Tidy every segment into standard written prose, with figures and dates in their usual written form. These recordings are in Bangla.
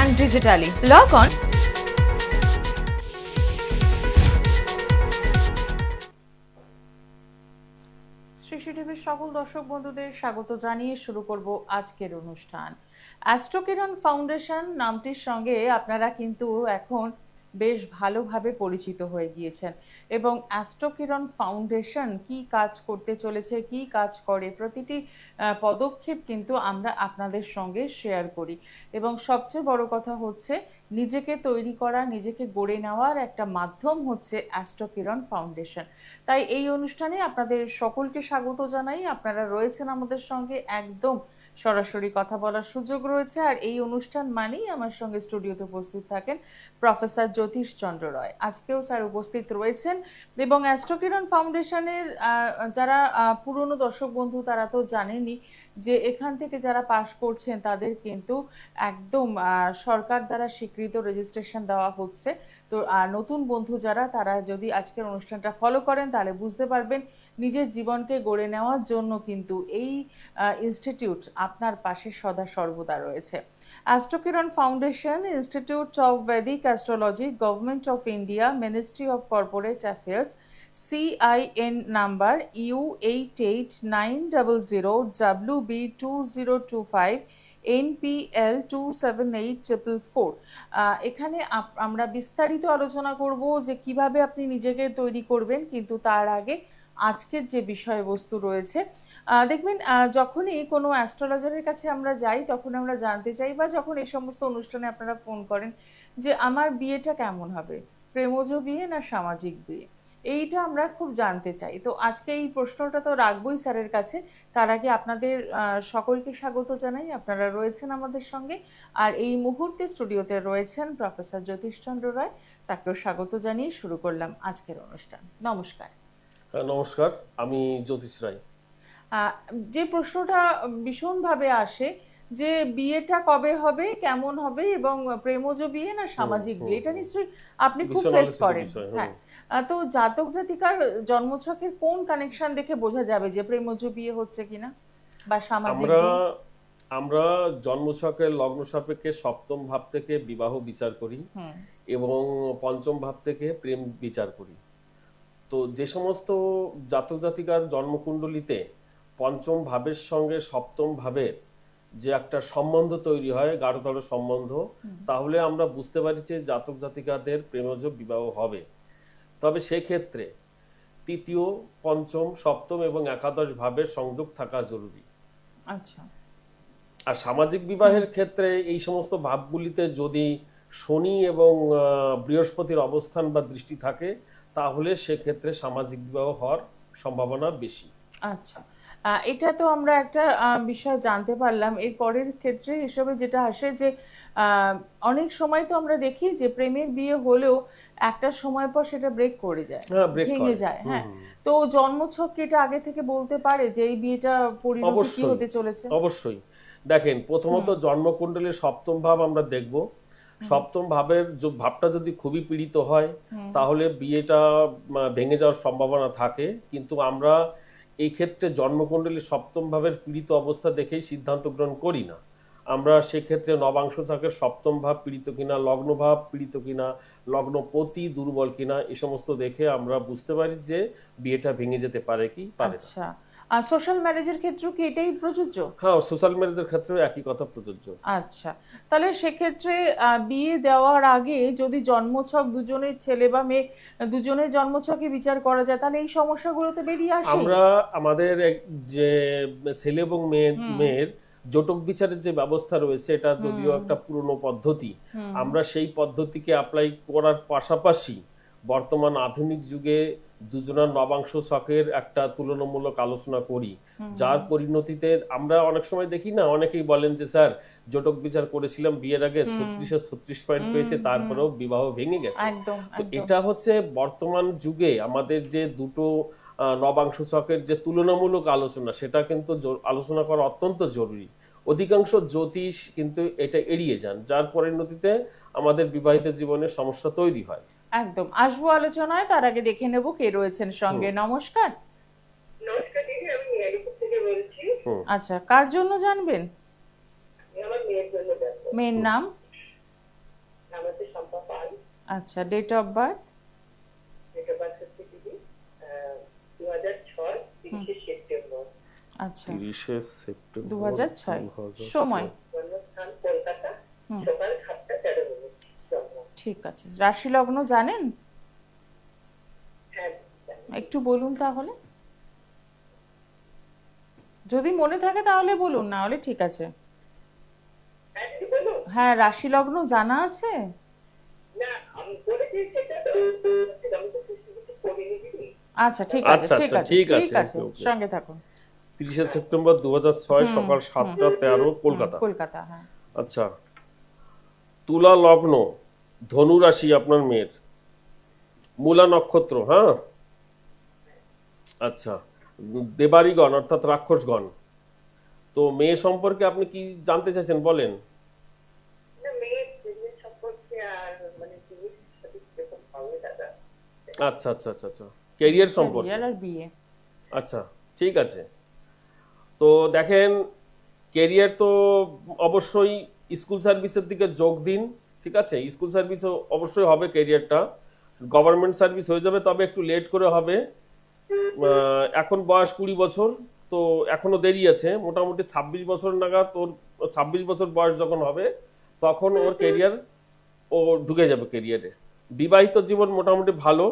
and digitally. Log on Shri টিভির সকল দর্শক বন্ধুদের স্বাগত জানিয়ে শুরু করব আজকের অনুষ্ঠান। অ্যাস্ট্রোকিরণ ফাউন্ডেশন নামটির সঙ্গে আপনারা কিন্তু এখন বেশ ভালোভাবে পরিচিত হয়ে গিয়েছেন এবং অ্যাস্ট্রোকিরণ ফাউন্ডেশন কি কাজ করতে চলেছে, কি কাজ করে, প্রতিটি পদক্ষেপ কিন্তু আমরা আপনাদের সঙ্গে শেয়ার করি এবং সবচেয়ে বড় কথা হচ্ছে নিজেকে তৈরি করা, নিজেকে গড়ে নেওয়ার একটা মাধ্যম হচ্ছে অ্যাস্ট্রোকিরণ ফাউন্ডেশন। তাই এই অনুষ্ঠানে আপনাদের সকলকে স্বাগত জানাই। আপনারা রয়েছেন আমাদের সঙ্গে, একদম সরাসরি কথা বলার সুযোগ রয়েছে। আর এই অনুষ্ঠান মানেই আমার সঙ্গে স্টুডিওতে উপস্থিত থাকেন প্রফেসর জ্যোতিষ চন্দ্র রয়। আজকেও স্যার উপস্থিত রয়েছেন এবং অ্যাস্ট্রোকিরণ ফাউন্ডেশনের যারা পুরনো দর্শক বন্ধু তারা তো জানেনই যে এখান থেকে যারা পাশ করছেন তাদের কিন্তু একদম সরকার দ্বারা স্বীকৃত রেজিস্ট্রেশন দেওয়া হচ্ছে। তো নতুন বন্ধু যারা, তারা যদি আজকের অনুষ্ঠানটা ফলো করেন তাহলে বুঝতে পারবেন নিজের জীবনকে গড়ে নেওয়ার জন্য কিন্তু এই ইনস্টিটিউট আপনার পাশে সদা সর্বদা রয়েছে। Astrokiran foundation, institute of Vedic astrology, government of India, ministry of corporate affairs, CIN number U889000WB2025 NPL 278444। এখানে আমরা বিস্তারিত আলোচনা করব যে কিভাবে আপনি নিজেকে তৈরি করবেন, কিন্তু তার আগে আজকের যে বিষয়বস্তু রয়েছে, দেখবেন যখনই কোনো অ্যাস্ট্রোলজারের কাছে আমরা যাই তখন আমরা জানতে চাই, বা যখন এই সমস্ত অনুষ্ঠানে আপনারা ফোন করেন যে আমার বিয়েটা কেমন হবে, প্রেমজ বিয়ে না সামাজিক বিয়ে, এইটা আমরা খুব জানতে চাই। তো আজকে এই প্রশ্নটা তো রাখবোই স্যারের কাছে। তার আগে আপনাদের সকলকে স্বাগত জানাই। আপনারা রয়েছেন আমাদের সঙ্গে, আর এই মুহূর্তে স্টুডিওতে রয়েছেন প্রফেসর জ্যোতিষচন্দ্র রায়। তাকেও স্বাগত জানিয়ে শুরু করলাম আজকের অনুষ্ঠান। নমস্কার। নমস্কার, আমি জ্যোতিষ রায়। যে প্রশ্নটা ভীষণভাবে আসে যে বিয়েটা কবে হবে, কেমন হবে, এবং প্রেমজ বিয়ে না সামাজিক বিয়ে, এটা নিশ্চয়ই আপনি খুব ফেস করেন। হ্যাঁ, তো জাতক জাতিকার জন্মছকের কোন কানেকশন দেখে বোঝা যাবে যে প্রেমজ বিয়ে হচ্ছে কিনা বা সামাজিক বিয়ে? আমরা জন্মছকের লগ্ন সাপেক্ষে সপ্তম ভাব থেকে বিবাহ বিচার করি এবং পঞ্চম ভাব থেকে প্রেম বিচার করি। তো যে সমস্ত জাতক জাতিকার জন্মকুণ্ডলিতে পঞ্চম ভাবের সঙ্গে সপ্তম ভাবের যে একটা সম্বন্ধ তৈরি হয়, গাঢ়তর সম্বন্ধ, তাহলে আমরা বুঝতে পারি যে জাতক জাতিকাদের প্রেমজ বিবাহ হবে। তবে সেক্ষেত্রে তৃতীয়, পঞ্চম, সপ্তম এবং একাদশ ভাবের সংযোগ থাকা জরুরি। আচ্ছা। আর সামাজিক বিবাহের ক্ষেত্রে এই সমস্ত ভাবগুলিতে যদি শনি এবং বৃহস্পতির অবস্থান বা দৃষ্টি থাকে তাহলে সেক্ষেত্রে সামাজিক বিবাহ হওয়ার সম্ভাবনা বেশি। আচ্ছা, এটা তো আমরা একটা বিষয় জানতে পারলাম। এর পরের ক্ষেত্রে হিসেবে যেটা আসে যে অনেক সময় তো আমরা দেখি যে প্রেমের বিয়ে হলেও একটা সময় পর সেটা ব্রেক করে যায়, ভেঙে যায়। হ্যাঁ, তো জন্মছক এটা আগে থেকে বলতে পারে যে এই বিয়েটা পরিণতি কি হতে চলেছে? অবশ্যই। দেখেন, প্রথমত জন্মকুণ্ডলীর সপ্তম ভাব আমরা দেখব। সপ্তম ভাবের ভাবটা যদি খুবই পীড়িত হয় তাহলে বিয়েটা ভেঙে যাওয়ার সম্ভাবনা থাকে, কিন্তু আমরা এই ক্ষেত্রে জন্মকুণ্ডলীর সপ্তম ভাবের পীড়িত অবস্থা দেখেই সিদ্ধান্ত গ্রহণ করি না। আমরা সেক্ষেত্রে নবাংশ ছকের সপ্তম ভাব পীড়িত কিনা, লগ্ন ভাব পীড়িত কিনা, লগ্নপতি দুর্বল কিনা, এই সমস্ত দেখে আমরা বুঝতে পারি যে বিয়েটা ভেঙে যেতে পারে কি পারে না। আচ্ছা, আর সোশ্যাল ম্যারেজের ক্ষেত্রেও কি এটাই প্রযোজ্য? হ্যাঁ, সোশ্যাল ম্যারেজের ক্ষেত্রেও একই কথা প্রযোজ্য। আচ্ছা, তাহলে সেক্ষেত্রে বিয়ে দেওয়ার আগে যদি জন্মছক দুজনের ছেলে বা মেয়ে দুজনের জন্মছকে বিচার করা যায় তাহলে এই সমস্যাগুলোতে বেরিয়ে আসে। আমরা আমাদের যে ছেলে এবং মেয়ের জটক বিচারের যে ব্যবস্থা রয়েছে, এটা যদিও একটা পুরনো পদ্ধতি, আমরা সেই পদ্ধতিকে অ্যাপ্লাই করার পাশাপাশি বর্তমান আধুনিক যুগে দুজনের নবাংশ ছকের একটা তুলনামূলক আলোচনা করি, যার পরিণতিতে আমরা অনেক সময় দেখি না, অনেকেই বলেন যে স্যার জটক বিচার করেছিলাম বিয়ের আগে 36 পয়েন্ট পেয়েছে, তারপরেও বিবাহ ভেঙে গেছে। তো এটা হচ্ছে বর্তমান যুগে আমাদের যে দুটো নবাংশ ছকের যে তুলনামূলক আলোচনা, সেটা কিন্তু আলোচনা করা অত্যন্ত জরুরি। অধিকাংশ জ্যোতিষ কিন্তু এটা এড়িয়ে যান, যার পরিণতিতে আমাদের বিবাহিত জীবনে সমস্যা তৈরি হয়। একদম আসবো আলোচনায়, তার আগে দেখে নেব কে রয়েছেন সঙ্গে। নমস্কার। নমস্কার দিদি, আমি মেদিনীপুর থেকে বলছি। আচ্ছা, কার জন্য জানবেন? আমার মেয়ের জন্য জানবো। মেয়ের নাম? আচ্ছা, ডেট অফ বার্থ? এটা বাস হচ্ছে দিদি 2006 30 সেপ্টেম্বর। আচ্ছা, 30 সেপ্টেম্বর 2006। সময়? জন্মস্থান কলকাতা, সকাল 7:13 জন্ম। ঠিক আছে। রাশি লগ্ন জানেন? হ্যাঁ জানি। একটু বলুন তাহলে, যদি মনে থাকে তাহলে বলুন, না হলে ঠিক আছে। হ্যাঁ দিদি বলুন। হ্যাঁ, রাশি লগ্ন জানা আছে? না আমি বলেছি সেটা তো আমি তো কিছু করিনি দিদি। আচ্ছা, ঠিক আছে, আচ্ছা, ঠিক আচ্ছা, আছে, ঠিক ঠিক আছে, আছে, ওকে, ওকে। সঙ্গে থাকুন। 30 সেপ্টেম্বর 2006 সকাল 7:13 কলকাতা। কলকাতা, হ্যাঁ। আচ্ছা, তুলা লগ্ন, ধনু রাশি আপনার মেয়ের, মূলা নক্ষত্র, হ্যাঁ। আচ্ছা, দেবাড়িগণ অর্থাৎ রাক্ষসগণ। তো মেয়ে সম্পর্কে আপনি কি জানতে চাইছেন বলেন? না মেয়ের বিজনেস সম্পর্কে আর মানে জিনিস সাথে কিরকম হবে দাদা। আচ্ছা, আচ্ছা, আচ্ছা, আচ্ছা, ক্যারিয়ার সম্পর্কে। ক্যারিয়ার আর বিয়ে। আচ্ছা, ঠিক আছে। তো দেখেন, ক্যারিয়ার তো অবশ্যই স্কুল সার্ভিসের দিকে যোগ দিন, ঠিক আছে। স্কুল সার্ভিস অবশ্যই হবে ক্যারিয়ারটা, গভর্নমেন্ট সার্ভিস হয়ে যাবে, তবে একটু লেট করে হবে। এখন বয়স 20 বছর, তো এখনো দেরি আছে। মোটামুটি 26 বছর নাগাদ ওর, 26 বছর বয়স যখন হবে তখন ওর ক্যারিয়ার, ও ঢুকে যাবে ক্যারিয়ারে। বিবাহিত জীবন মোটামুটি ভালো,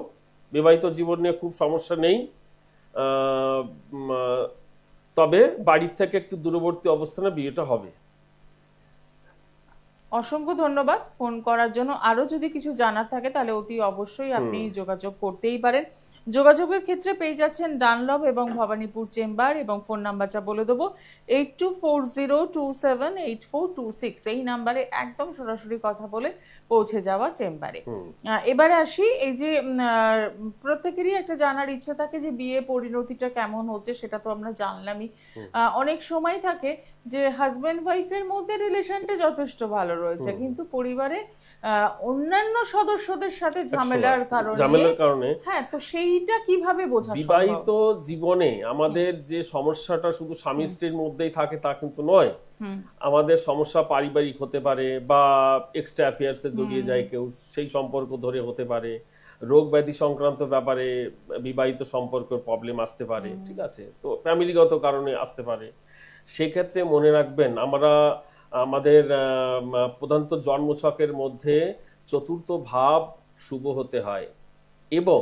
বিবাহিত জীবন নিয়ে খুব সমস্যা নেই। আহ, উম, আহ, তবে বাড়ির থেকে একটু দূরবর্তী অবস্থানে বিয়েটা হবে। অসংখ্য ধন্যবাদ ফোন করার জন্য। আরো যদি কিছু জানার থাকে তাহলে অতি অবশ্যই আপনি যোগাযোগ করতেই পারেন। যোগাযোগের ক্ষেত্রে পেয়ে যাচ্ছেন ডানলভ এবং ভবানীপুর চেম্বার, এবং ফোন নাম্বারটা বলে দেবো 8240278426। এই নাম্বারে একদম সরাসরি কথা বলে পৌঁছে যাওয়া চেম্বারে। এবারে আসি, এই যে প্রত্যেকেরই একটা জানার ইচ্ছা থাকে যে বিয়ে পরিণতিটা কেমন হচ্ছে, সেটা তো আমরা জানলামই। অনেক সময় থাকে যে হাজব্যান্ড ওয়াইফের মধ্যে রিলেশনটা যথেষ্ট ভালো রয়েছে, কিন্তু পরিবারে অন্যান্য সদস্যদের সাথে ঝামেলার কারণে, হ্যাঁ, তো সেইটা কিভাবে বোঝা সম্ভব? বিবাহিত জীবনে আমাদের যে সমস্যাটা শুধু স্বামী স্ত্রীর মধ্যেই থাকে তা কিন্তু নয়। আমাদের সমস্যা পারিবারিক হতে পারে, বা এক্সট্রা অ্যাফেয়ার্সে জড়িয়ে যায় কেউ, সেই সম্পর্ক ধরে হতে পারে। রোগ ব্যাধি সংক্রান্ত ব্যাপারে বিবাহিত সম্পর্কের প্রবলেম আসতে পারে, ঠিক আছে। তো ফ্যামিলিগত কারণে আসতে পারে। সেক্ষেত্রে মনে রাখবেন, আমাদের প্রধানত জন্মছকের মধ্যে চতুর্থ ভাব শুভ হতে হয়, এবং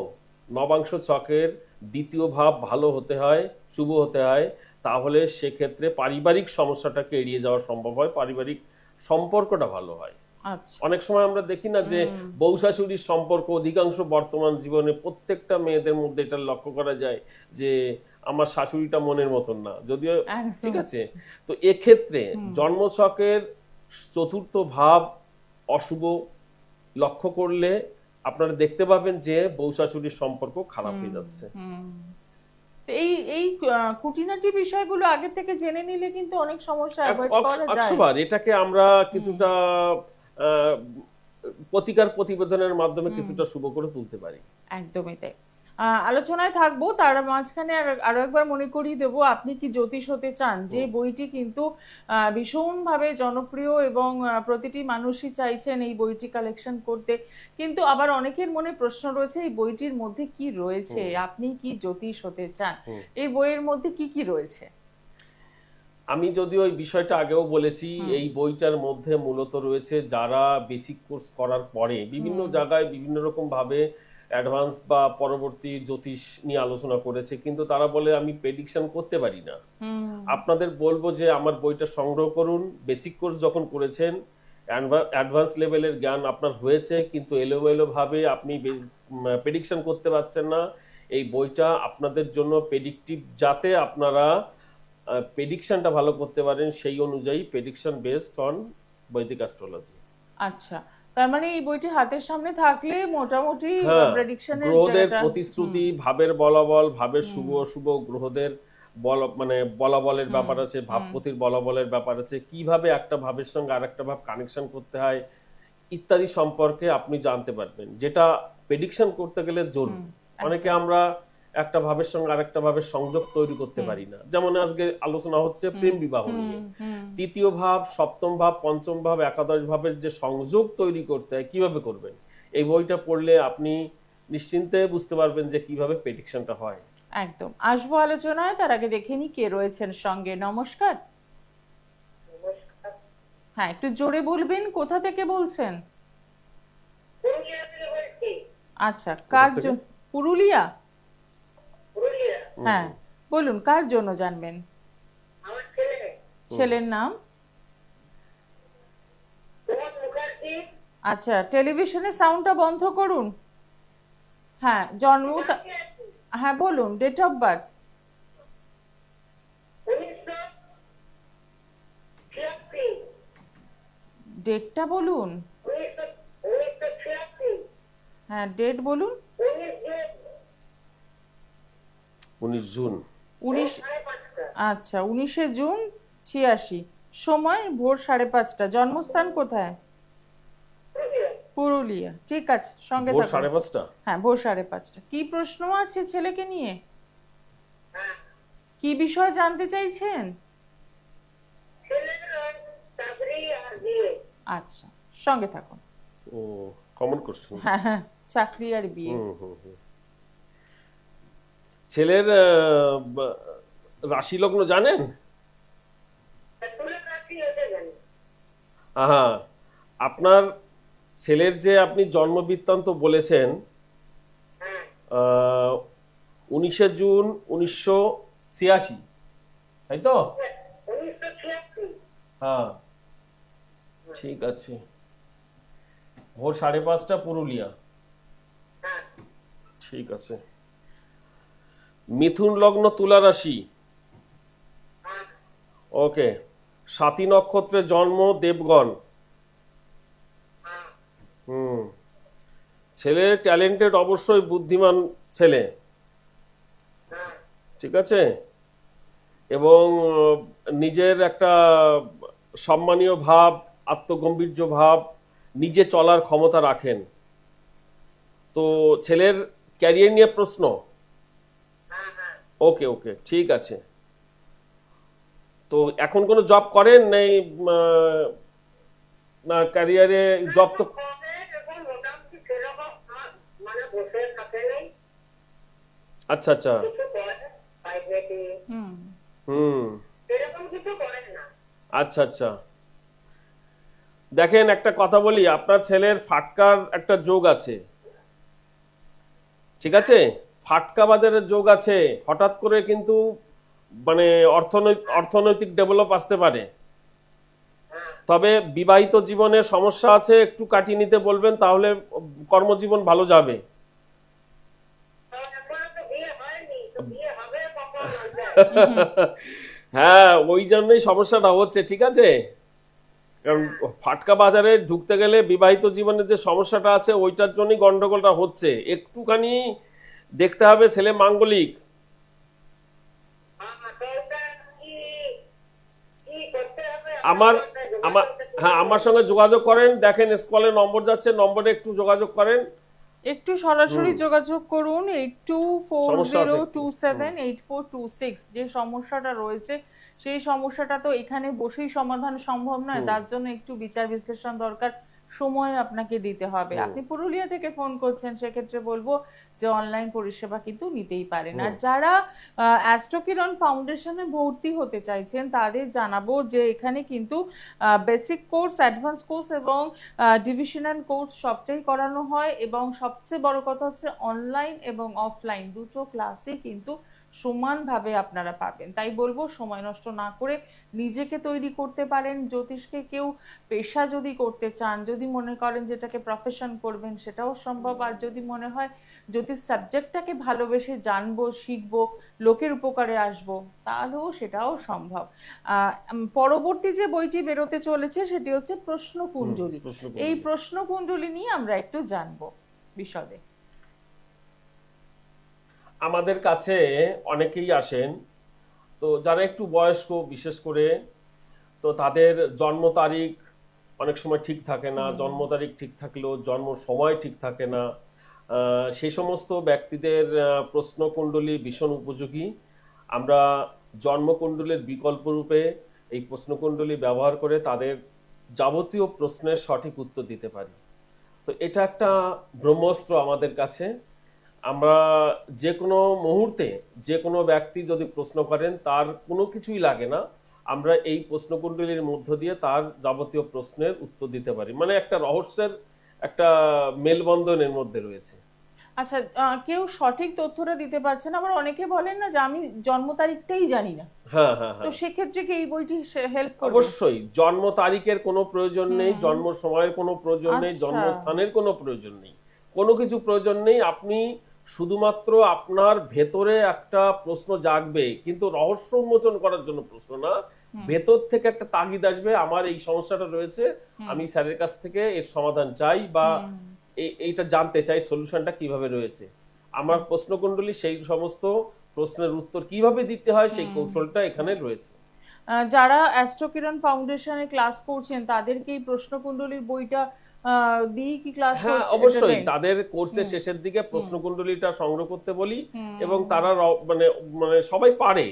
নবাংশ ছকের দ্বিতীয় ভাব ভালো হতে হয়, শুভ হতে হয়। তাহলে সেক্ষেত্রে পারিবারিক সমস্যাটাকে এড়িয়ে যাওয়া সম্ভব হয়, পারিবারিক সম্পর্কটা ভালো হয়। আচ্ছা, অনেক সময় আমরা দেখি না যে বউ শাশুড়ির সম্পর্ক, অধিকাংশ বর্তমান জীবনে প্রত্যেকটা মেয়েদের মধ্যে এটা লক্ষ্য করা যায় যে আমার শাশুড়িটা মনের মতন না, যদিও, ঠিক আছে। তো এক্ষেত্রে জন্মছকের চতুর্থ ভাব অশুভ লক্ষ্য করলে আপনারা দেখতে পাবেন যে বউ শাশুড়ির সম্পর্ক খারাপ হয়ে যাচ্ছে। এই এই খুঁটিনাটি বিষয়গুলো আগে থেকে জেনে নিলে কিন্তু অনেক সমস্যা অ্যাভয়েড করা যায়। 100 বার এটাকে আমরা কিছুটা প্রতিকার প্রতিবেদনের মাধ্যমে কিছুটা শুভ করে তুলতে পারি। একদমই তাই। আলোচনায় থাকবো, তার মাঝখানে আরো একবার মনে করিয়ে দেবো, আপনি কি জ্যোতিষ হতে চান, যে বইটি কিন্তু ভীষণভাবে জনপ্রিয়, এবং প্রতিটি মানুষই চাইছেন এই বইটি কালেকশন করতে। কিন্তু আবার অনেকের মনে প্রশ্ন রয়েছে এই বইটির মধ্যে কি রয়েছে, আপনি কি জ্যোতিষ হতে চান, এই বইয়ের মধ্যে কি কি রয়েছে? আমি যদিও ওই বিষয়টা আগেও বলেছি, এই বইটার মধ্যে মূলত রয়েছে যারা বেসিক কোর্স করার পরে বিভিন্ন জায়গায় বিভিন্ন রকম ভাবে অ্যাডভান্স বা পরবর্তী জ্যোতিষ নিয়ে আলোচনা করেছে, কিন্তু তারা বলে আমি প্রেডিকশন করতে পারি না। আপনাদের বলবো যে আমার বইটা সংগ্রহ করুন। বেসিক কোর্স যখন করেছেন, অ্যাডভান্স লেভেলের জ্ঞান আপনার হয়েছে, কিন্তু এলোমেলো ভাবে আপনি প্রেডিকশন করতে পারছেন না, এই বইটা আপনাদের জন্য প্রেডিক্টিভ, যাতে আপনারা প্রেডিকশনটা ভালো করতে পারেন, সেই অনুযায়ী প্রেডিকশন বেসড অন বৈদিক অ্যাস্ট্রোলজি। আচ্ছা, তার মানে এই বইটি হাতের সামনে থাকলে মোটামুটি প্রেডিকশনের গ্রহদের প্রতিশ্রুতি, ভাবের বলাবল, ভাবের শুভ অশুভ, গ্রহদের বলাবলের ব্যাপার আছে, ভাবপতির বলাবলের ব্যাপার আছে, কিভাবে একটা ভাবের সঙ্গে আরেকটা ভাব কানেকশন করতে হয় ইত্যাদি সম্পর্কে আপনি জানতে পারবেন, যেটা প্রেডিকশন করতে গেলে জরুরি। অনেকে আমরা একটা ভাবের সঙ্গে আরেকটা ভাবের সংযোগ তৈরি করতে পারি না। যেমন আজকে আলোচনা হচ্ছে প্রেম বিবাহ নিয়ে, তৃতীয় ভাব, সপ্তম ভাব, পঞ্চম ভাব, একাদশ ভাবের যে সংযোগ তৈরি করতে হয় কিভাবে করবেন, এই বইটা পড়লে আপনি নিশ্চিন্তে বুঝতে পারবেন যে কিভাবে প্রেডিকশনটা হয়। একদম আসবো আলোচনায়, তার আগে দেখে নি কে রয়েছেন সঙ্গে। নমস্কার। নমস্কার। হ্যাঁ, একটু জোরে বলবেন, কোথা থেকে বলছেন? পুরুলিয়া থেকে বলছি। আচ্ছা, কার থেকে? জন্য? পুরুলিয়া। পুরুলিয়া। হ্যাঁ, বলুন কার জন্য জানবেন? আমার ছেলে ছেলের নাম? প্রমোদ মুখার্জি। আচ্ছা, টেলিভিশনের সাউন্ডটা বন্ধ করুন। হ্যাঁ, জন্ম হ্যাঁ বলুন, ডেট অফ বার্থ। 1986। ডেটটা বলুন। 1986। হ্যাঁ, ডেট বলুন। 19 19 জুন। জুন। 19। 5:30। আচ্ছা, 19শে জুন 86। সময় ভোর 5:30। জন্মস্থান কোথায়? পুরুলিয়া। পুরুলিয়া। ঠিক আছে, সঙ্গে ভোর থাকুন। 5:30। হ্যাঁ, ভোর 5:30। কি প্রশ্ন আছে ছেলেকে নিয়ে? হ্যাঁ। কি বিষয় জানতে চাইছেন? ছেলের চাকরি আর বিয়ে। আচ্ছা, সঙ্গে থাকুন। ও, কমন কোশ্চেন। হ্যাঁ হ্যাঁ, চাকরি আর বিয়ে। ছেলের রাশি লগ্ন জানেন? তুলে রাখি এটা জানি। আহা, আপনার ছেলের যে আপনি জন্ম বৃত্তান্ত বলেছেন, হ্যাঁ। 19শে জুন 1986, তাই তো? 1986। হ্যাঁ, ঠিক আছে। ভোর 5:30 পুরুলিয়া। হ্যাঁ। ঠিক আছে। মিথুন লগ্ন তুলা রাশি। হ্যাঁ। ওকে। স্বাতী নক্ষত্রে জন্ম দেবগণ। হ্যাঁ। ছেলে ট্যালেন্টেড, অবশ্যই বুদ্ধিমান ছেলে, হ্যাঁ। ঠিক আছে, এবং নিজের একটা সম্মানীয় ভাব, আত্মগম্ভীর্য ভাব, নিজে চলার ক্ষমতা রাখেন। তো ছেলের ক্যারিয়ার নিয়ে প্রশ্ন? হ্যাঁ। হ্যাঁ। ওকে ওকে, ঠিক আছে। তো এখন কোনো জব করেন নেই? না, ক্যারিয়ারে জব তো। এখন মোটামুটি সেরকম মানে বসে থাকে নাই, আচ্ছা আচ্ছা। কিছু করে প্রাইভেটে হুম। সেরকম কিছু করেন না। আচ্ছা আচ্ছা। দেখেন, একটা কথা বলি, আপনার ছেলের ফাটকার একটা যোগ আছে, ঠিক আছে, ফাটকা বাজারের যোগ আছে। হঠাৎ করে কিন্তু মানে অর্থনৈতিক ডেভেলপ আসতে পারে। তবে বিবাহিত জীবনে সমস্যা আছে, একটু কাটিয়ে নিতে বলবেন, তাহলে কর্মজীবন ভালো যাবে। এখনো তো বিয়ে হয়নি, তো বিয়ে হবে কখন? হ্যাঁ, ওই জন্যই সমস্যাটা হচ্ছে, ঠিক আছে। কারণ ফাটকা বাজারে ঢুকতে গেলে বিবাহিত জীবনের যে সমস্যাটা আছে ওইটার জন্যই গন্ডগোলটা হচ্ছে। একটুখানি দেখতে হবে ছেলে মাঙ্গলিক। আমার আমার হ্যাঁ, আমার সঙ্গে যোগাযোগ করেন, দেখেন স্কলে নম্বর যাচ্ছে, নম্বরে একটু যোগাযোগ করেন। একটু সরাসরি যোগাযোগ করুন। সমস্যা আছে একটু। 8240278426। যে সমস্যাটা রয়েছে সেই সমস্যাটা তো এখানে বসেই সমাধান সম্ভব নয়, তার জন্য একটু বিচার বিশ্লেষণ দরকার, সময় আপনাকে দিতে হবে। আপনি পুরুলিয়া থেকে ফোন করছেন, সেক্ষেত্রে বলবো যে অনলাইন পরিষেবা কিন্তু নিতেই পারেন। আর যারা অ্যাস্ট্রোকিরণ ফাউন্ডেশনে ভর্তি হতে চাইছেন তাদের জানাবো যে এখানে কিন্তু বেসিক কোর্স, অ্যাডভান্স কোর্স এবং ডিভিশনাল কোর্স সবটাই করানো হয়, এবং সবচেয়ে বড় কথা হচ্ছে অনলাইন এবং অফলাইন দুটো ক্লাসই কিন্তু সমানভাবে আপনারা পাবেন। তাই বলবো সময় নষ্ট না করে নিজেকে তৈরি করতে পারেন। জ্যোতিষকে কেউ পেশা যদি করতে চান, যদি মনে করেন যেটাকে প্রফেশন করবেন, সেটাও সম্ভব। আর যদি মনে হয় জ্যোতিষ সাবজেক্টটাকে ভালোবেসে জানবো, শিখবো, লোকের উপকারে আসবো, তাহলেও সেটাও সম্ভব। পরবর্তী যে বইটি বেরোতে চলেছে সেটি হচ্ছে প্রশ্নকুঞ্জলি। এই প্রশ্নকুঞ্জলি নিয়ে আমরা একটু জানবো বিশদে। আমাদের কাছে অনেকেই আসেন, তো যারা একটু বয়স্ক বিশেষ করে, তো তাদের জন্ম তারিখ অনেক সময় ঠিক থাকে না, জন্ম তারিখ ঠিক থাকলেও জন্ম সময় ঠিক থাকে না। সেই সমস্ত ব্যক্তিদের প্রশ্নকুণ্ডলী ভীষণ উপযোগী। আমরা জন্মকুণ্ডলীর বিকল্প রূপে এই প্রশ্নকুণ্ডলী ব্যবহার করে তাদের যাবতীয় প্রশ্নের সঠিক উত্তর দিতে পারি। তো এটা একটা ব্রহ্মাস্ত্র আমাদের কাছে। আমরা যে কোনো মুহূর্তে যে কোনো ব্যক্তি যদি প্রশ্ন করেন, তার কোনো কিছুই লাগে না, আমরা এই প্রশ্নকুণ্ডলীর মধ্য দিয়ে তার যাবতীয় প্রশ্নের উত্তর দিতে পারি। মানে একটা রহস্যের একটা মেলবন্ধনের মধ্যে রয়েছে। আচ্ছা, কেউ সঠিক তথ্যটা দিতে পারছে না, আবার অনেকে বলেন না যে আমি জন্ম তারিখটাই জানি না, হ্যাঁ হ্যাঁ তো হ্যাঁ, সেক্ষেত্রে কি এই বইটি হেল্প করবে? অবশ্যই। জন্ম তারিখের কোনো প্রয়োজন নেই, জন্ম সময়ের কোনো প্রয়োজন নেই, আচ্ছা। জন্মস্থানের কোনো প্রয়োজন নেই, কোনো কিছু প্রয়োজন নেই। আপনি শুধুমাত্র আপনার ভেতরে একটা প্রশ্ন জাগবে, কিন্তু রহস্য উন্মোচন করার জন্য প্রশ্ন না, ভেতর থেকে একটা তাগিদ আসবে, আমার এই সমস্যাটা রয়েছে, আমি স্যারের কাছ থেকে এর সমাধান চাই, বা এইটা জানতে চাই সলিউশনটা কিভাবে রয়েছে। আমার প্রশ্নকুণ্ডলী সেই সমস্ত প্রশ্নের উত্তর কিভাবে দিতে হয় সেই কৌশলটা এখানে রয়েছে। যারা অ্যাস্ট্রোকিরণ ফাউন্ডেশনে ক্লাস করছেন তাদেরকে এই প্রশ্নকুণ্ডলীর বইটা দিয়ে কি ক্লাস হ্যাঁ হচ্ছে? অবশ্যই, তাদের কোর্সের শেষের দিকে প্রশ্নকুণ্ডলীটা সংগ্রহ করতে বলি, এবং তারা মানে মানে সবাই পারে,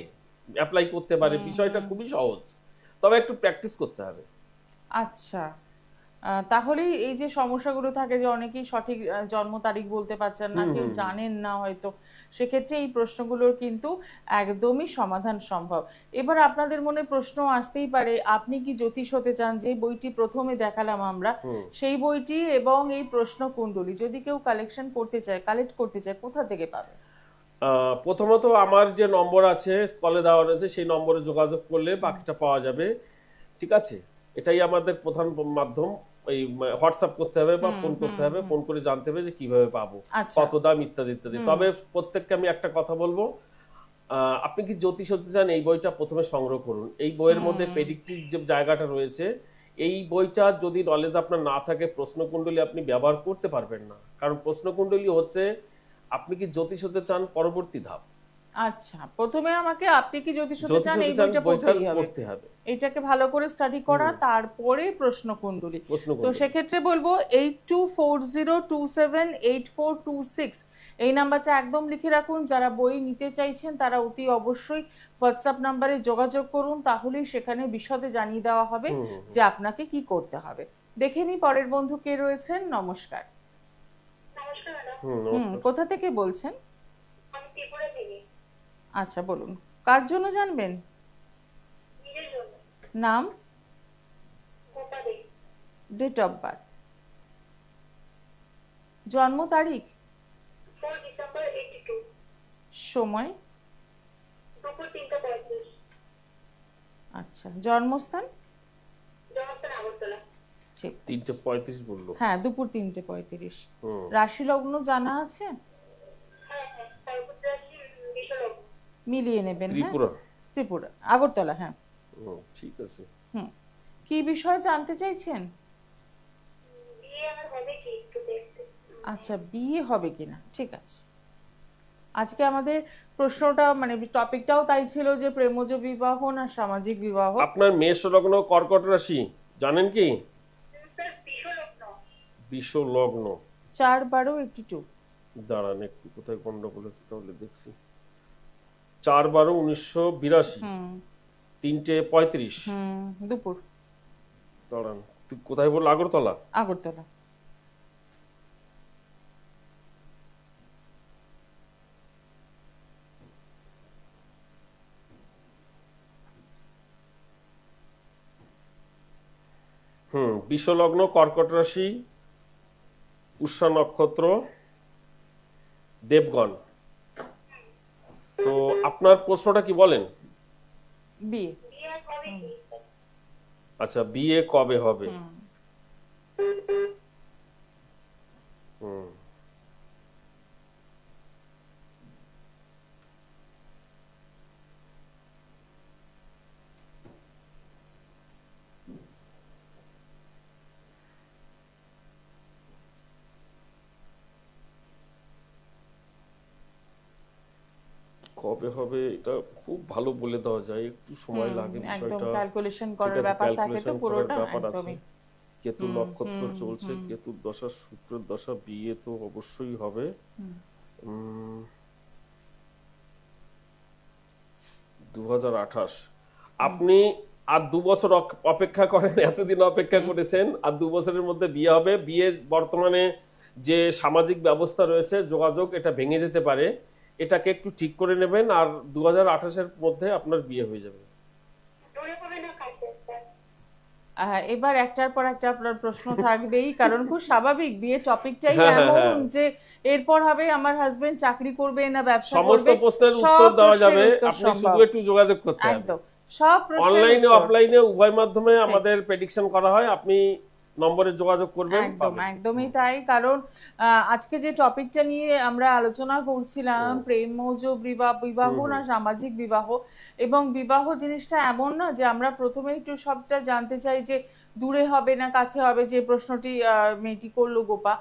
অ্যাপ্লাই করতে পারে। বিষয়টা খুবই সহজ, তবে একটু প্র্যাকটিস করতে হবে। আচ্ছা, তাহলে এই যে সমস্যাগুলো থাকে যে অনেকেই সঠিক জন্ম তারিখ বলতে পারছেন না, কেউ জানেন না হয়তো, সেক্ষেত্রে এই প্রশ্নগুলোর কিন্তু একদমই সমাধান সম্ভব। এবার আপনাদের মনে প্রশ্ন আসতেই পারে, আপনি কি জ্যোতিষ হতে চান? যে বইটি প্রথমে দেখালাম আমরা, সেই বইটি এবং এই প্রশ্নকুণ্ডলী যদি কেউ কালেক্ট করতে চায়, কোথা থেকে পাবে? প্রথমত আমার যে নম্বর আছে স্কলে দেওয়া রয়েছে, সেই নম্বরে যোগাযোগ করলে বাকিটা পাওয়া যাবে। ঠিক আছে, এটাই আমাদের প্রধান মাধ্যম। এই হোয়াটসঅ্যাপ করতে হবে বা ফোন করতে হবে, ফোন করে জানতে হবে যে কিভাবে পাবো, আচ্ছা। কত দাম, ইত্যাদি ইত্যাদি। তবে প্রত্যেককে আমি একটা কথা বলবো, আপনি কি জ্যোতিষ হতে চান, এই বইটা প্রথমে সংগ্রহ করুন। এই বইয়ের মধ্যে প্রেডিক্টিভ যে জায়গাটা রয়েছে, এই বইটা যদি নলেজ আপনার না থাকে, প্রশ্নকুণ্ডলী আপনি ব্যবহার করতে পারবেন না। কারণ প্রশ্নকুণ্ডলী হচ্ছে আপনি কি জ্যোতিষ হতে চান পরবর্তী ধাপ। আচ্ছা, প্রথমে আমাকে আপনি কি জ্যোতিষ হতে চান এই বইটা পড়তেই হবে, এটাকে ভালো করে স্টাডি করা, তারপরে প্রশ্নকুণ্ডলী। তো সেক্ষেত্রে বলবো 8240278426 এই নাম্বারটা একদম লিখে রাখুন। যারা বই নিতে চাইছেন তারা অতি অবশ্যই হোয়াটসঅ্যাপ নাম্বারে যোগাযোগ করুন, তাহলেই সেখানে বিশদে জানিয়ে দেওয়া হবে যে আপনাকে কি করতে হবে। দেখে নি পরের বন্ধু কে রয়েছেন। নমস্কার। নমস্কার ম্যাডাম। কোথা থেকে বলছেন? আমি ত্রিপুরা থেকে। আচ্ছা বলুন, কার জন্য জানবেন? নিজের জন্য। নাম? Gopa Dey. Date of birth? জন্ম তারিখ? 4 ডিসেম্বর 82। সময়? দুপুর 3:35। আচ্ছা, জন্মস্থান? জন্মস্থান আগরতলা। ঠিক, 3:35 বললো। হ্যাঁ, দুপুর 3:35। রাশি লগ্ন জানা আছে? হ্যাঁ হ্যাঁ, সর্বদাসী বিশ্বলগ্ন। মিলিয়ে নেবেন। হ্যাঁ, ত্রিপুরা। ত্রিপুরা, আগরতলা। হ্যাঁ, ঠিক আছে। কি বিষয়ে জানতে চাইছেন? বিয়ে আমার হবে কি একটু দেখতে। আচ্ছা, বিয়ে হবে কিনা, ঠিক আছে। আজকে আমাদের প্রশ্নটা মানে টপিকটাও তাই ছিল যে প্রেমজ বিবাহ না সামাজিক বিবাহ। আপনার মেষ লগ্ন কর্কট রাশি জানেন কি? স্যার বিশ্বলগ্ন। বিষ লগ্ন। 4/12/82। দাঁড়ান একটু, কোথায় গন্ডগোল আছে তাহলে দেখছি। 4/12/1982, 3:35। দুপুর। দাঁড়ান, তুই কোথায় বলল? আগরতলা। আগরতলা। বিষ লগ্ন কর্কট রাশি, পুষ্যা নক্ষত্র, দেবগণ। তো আপনার প্রশ্নটা কি বলেন? বিয়ে। বিয়ে আর হবে কি? আচ্ছা, বিয়ে কবে হবে? কবে হবে এটা খুব ভালো বলে দেওয়া যায়, একটু সময় লাগে একদম বিষয়টা। ক্যালকুলেশন করার ব্যাপার থাকে তো পুরোটা একদমই। কেতু নক্ষত্র চলছে, কেতুর দশা, শুক্রের দশা, বিয়ে তো অবশ্যই হবে। 2028। আপনি আর 2 বছর অপেক্ষা করেন, এতদিন অপেক্ষা করেছেন, আর 2 বছরের মধ্যে বিয়ে হবে। বিয়ে বর্তমানে যে সামাজিক ব্যবস্থা রয়েছে, যোগাযোগ, এটা ভেঙে যেতে পারে, এটাকে একটু ঠিক করে নেবেন, আর 2028-এর মধ্যে আপনার বিয়ে হয়ে যাবে। দূরে হবে না কাছে স্যার? এবার একটার পর একটা আপনার প্রশ্ন থাকবেই, কারণ খুব স্বাভাবিক, বিয়ে টপিকটাই হ্যাঁ, হ্যাঁ, এমন হ্যাঁ। যে এরপর হবে আমার হাজবেন্ড চাকরি করবে না ব্যবসা সমস্ত করবে, প্রশ্নের সব উত্তর দেওয়া প্রশ্নের যাবে, উত্তর আপনি সম্ভব। শুধু একটু যোগাযোগ করতে হবে। একদম সব প্রশ্নের অনলাইনে উত্তর। অফলাইনে উভয় মাধ্যমে আমাদের প্রেডিকশন করা হয়, আপনি নম্বরে যোগাযোগ করবেন, একদম পাবেন। একদমই তাই, কারণ আজকে যে টপিকটা নিয়ে আমরা আলোচনা করছিলাম, প্রেম মৌজ বিবাহ না সামাজিক বিবাহ, এবং বিবাহ জিনিসটা এমন না যে আমরা প্রথমে একটু সবটা জানতে চাই যে দূরে হবে না কাছে হবে, যে প্রশ্নটি মেয়েটি করলো গোপা।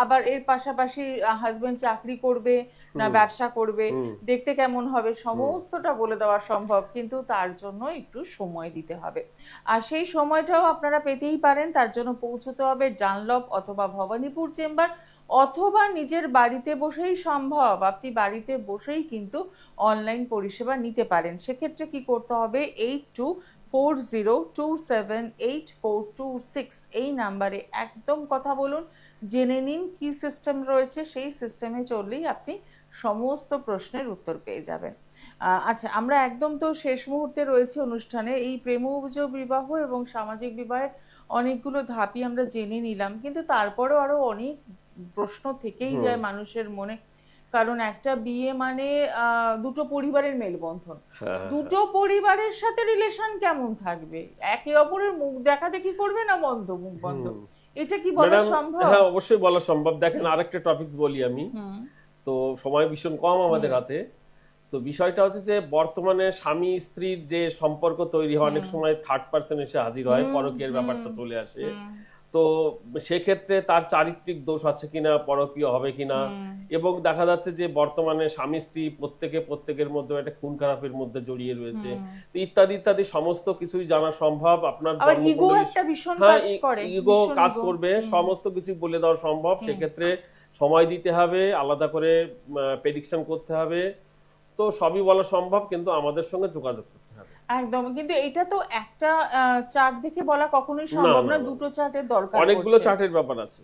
আবার এর পাশাপাশি হাজবেন্ড চাকরি করবে না ব্যবসা করবে, দেখতে কেমন হবে, সমস্তটা বলে দেওয়া সম্ভব, কিন্তু তার জন্য একটু সময় দিতে হবে। আর সেই সময়টাও আপনারা পেতেই পারেন, তার জন্য পৌঁছতে হবে ডানলপ অথবা ভবানীপুর চেম্বার, অথবা নিজের বাড়িতে বসেই সম্ভব, আপনি বাড়িতে বসেই কিন্তু অনলাইন পরিষেবা নিতে পারেন। সেক্ষেত্রে কি করতে হবে, 8240278426 এই নাম্বারে একদম কথা বলুন, জেনে নিন কি সিস্টেম রয়েছে, সেই সিস্টেমে চললেই আপনি সমস্ত প্রশ্নের উত্তর পেয়ে যাবেন। আচ্ছা, আমরা একদম তো শেষ মুহূর্তে রয়েছে অনুষ্ঠানে। এই প্রেমজ বিবাহ এবং সামাজিক বিবাহের অনেকগুলো ধাপই আমরা জেনে নিলাম, কিন্তু তারপরেও আরো অনেক প্রশ্ন থেকেই যায় মানুষের মনে, কারণ একটা বিয়ে মানে দুটো পরিবারের মেলবন্ধন। দুটো পরিবারের সাথে রিলেশন কেমন থাকবে, একে অপরের মুখ দেখা দেখি করবে না বন্ধ মুখ বন্ধ, এটা কি বলা ম্যাডাম, সম্ভব? হ্যাঁ অবশ্যই বলা সম্ভব। দেখেন, আরেকটা টপিকস বলি আমি, তো সময় ভীষণ কম আমাদের হাতে। তো বিষয়টা হচ্ছে যে বর্তমানে স্বামী স্ত্রীর যে সম্পর্ক তৈরি হয়, অনেক সময় থার্ড পার্সন এসে হাজির হয়, পরকীয়ার ব্যাপারটা চলে আসে। তো সেক্ষেত্রে তার চারিত্রিক দোষ আছে কিনা, পরকীয় হবে কিনা, এবং দেখা যাচ্ছে যে বর্তমানে স্বামী স্ত্রী প্রত্যেকের মধ্যে একটা খুন খারাপের মধ্যে জড়িয়ে রয়েছে, তো ইত্যাদি ইত্যাদি সমস্ত কিছুই জানা সম্ভব। আপনার ইগো একটা ভীষণ কাজ করে, ইগো কাজ করবে, সমস্ত কিছু বলে দেওয়া সম্ভব। সেক্ষেত্রে সময় দিতে হবে, আলাদা করে প্রেডিকশন করতে হবে, তো সবই বলা সম্ভব, কিন্তু আমাদের সঙ্গে যোগাযোগ করতে হবে। একদম, কিন্তু এটা তো একটা চার্ট দেখে বলা কখনোই সম্ভব না, দুটো চার্টের দরকার, অনেকগুলো চার্টের ব্যাপার আছে।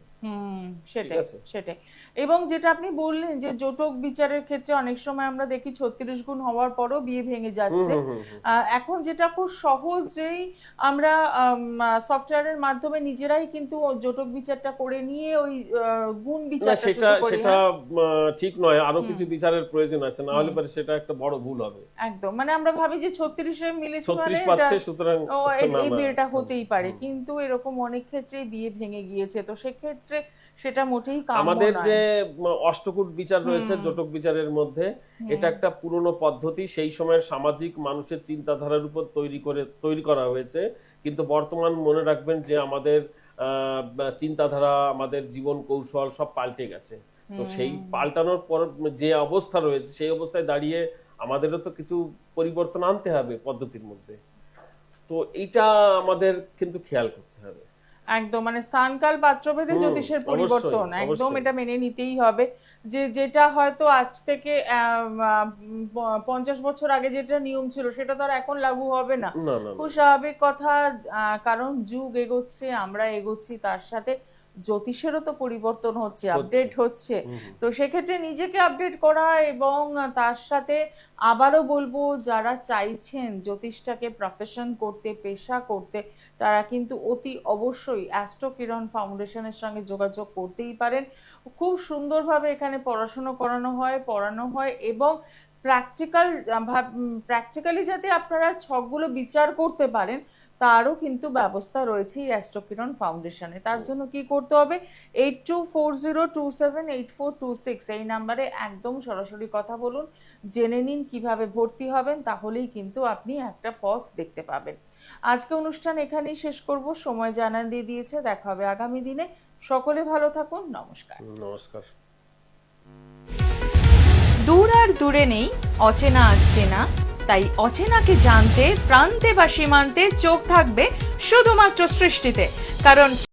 সেটাই। এবং যেটা আপনি বললেন যে জটক বিচারের ক্ষেত্রে অনেক সময় আমরা দেখি 36 গুণ হওয়ার পরও বিয়ে ভেঙে যাচ্ছে। এখন যেটা খুব সহজেই আমরা সফটওয়্যারের মাধ্যমে নিজেরাই কিন্তু জটক বিচারটা করে নিয়ে ওই গুণ বিচারটা সেটা ঠিক নয়, আরো কিছু বিচারের প্রয়োজন আছে, না হলে পরে সেটা একটা বড় ভুল হবে। একদম, মানে আমরা ভাবি যে 36-এ মিলেছে মানে 36 পাচ্ছে, সুতরাং এই বিয়েটা হতেই পারে, কিন্তু এরকম অনেক ক্ষেত্রে বিয়ে ভেঙে গিয়েছে। তো সেক্ষেত্রে সেটা মোটেই কাম্য নয়। আমাদের যে অষ্টকূট বিচার রয়েছে জটক বিচারের মধ্যে, এটা একটা পুরনো পদ্ধতি, সেই সময়ের সামাজিক মানুষের চিন্তাধারার উপর তৈরি করা হয়েছে, কিন্তু বর্তমান মনে রাখবেন যে আমাদের চিন্তাধারা, আমাদের জীবন কৌশল সব পাল্টে গেছে। তো সেই পাল্টানোর পর যে অবস্থা রয়েছে, সেই অবস্থায় দাঁড়িয়ে আমাদেরও তো কিছু পরিবর্তন আনতে হবে পদ্ধতির মধ্যে, তো এইটা আমাদের কিন্তু খেয়াল করতে হবে। একদম, মানে স্থানকাল পাত্রভেদে জ্যোতিষের পরিবর্তন, একদম এটা মেনে নিতেই হবে। যে যেটা হয়তো আজ থেকে 50 বছর আগে যেটা নিয়ম ছিল, সেটা তো আর এখন লাগু হবে না, খুব স্বাভাবিক কথা। কারণ যুগ এগোচ্ছে, আমরা এগোচ্ছি, তার সাথে জ্যোতিষেরও তো পরিবর্তন হচ্ছে, আপডেট হচ্ছে। তো সেক্ষেত্রে নিজেকে আপডেট করা, এবং তার সাথে আবারও বলবো, যারা চাইছেন জ্যোতিষটাকে প্রফেশন করতে, পেশা করতে, তারা কিন্তু অতি অবশ্যই অ্যাস্ট্রো কিরণ ফাউন্ডেশনের সঙ্গে যোগাযোগ করতেই পারেন। খুব সুন্দরভাবে এখানে পড়ানো হয় এবং প্র্যাকটিক্যালি যাতে আপনারা ছকগুলো বিচার করতে পারেন, তারও কিন্তু ব্যবস্থা রয়েছে এই অ্যাস্ট্রো কিরণ ফাউন্ডেশনে। তার জন্য কি করতে হবে, 8240278426 এই নাম্বারে একদম সরাসরি কথা বলুন, জেনে নিন কিভাবে ভর্তি হবেন, তাহলেই কিন্তু আপনি একটা পথ দেখতে পাবেন। আজকে অনুষ্ঠান এখানেই শেষ করব, সময় জানান দিয়ে দিয়েছে, দেখা হবে আগামী দিনে। সকলে ভালো থাকুন, নমস্কার। নমস্কার। দূর আর দূরে নেই অচেনা আচেনা, তাই অচেনাকে জানতে প্রান্তে বা সীমান্তে চোখ থাকবে শুধুমাত্র সৃষ্টিতে, কারণ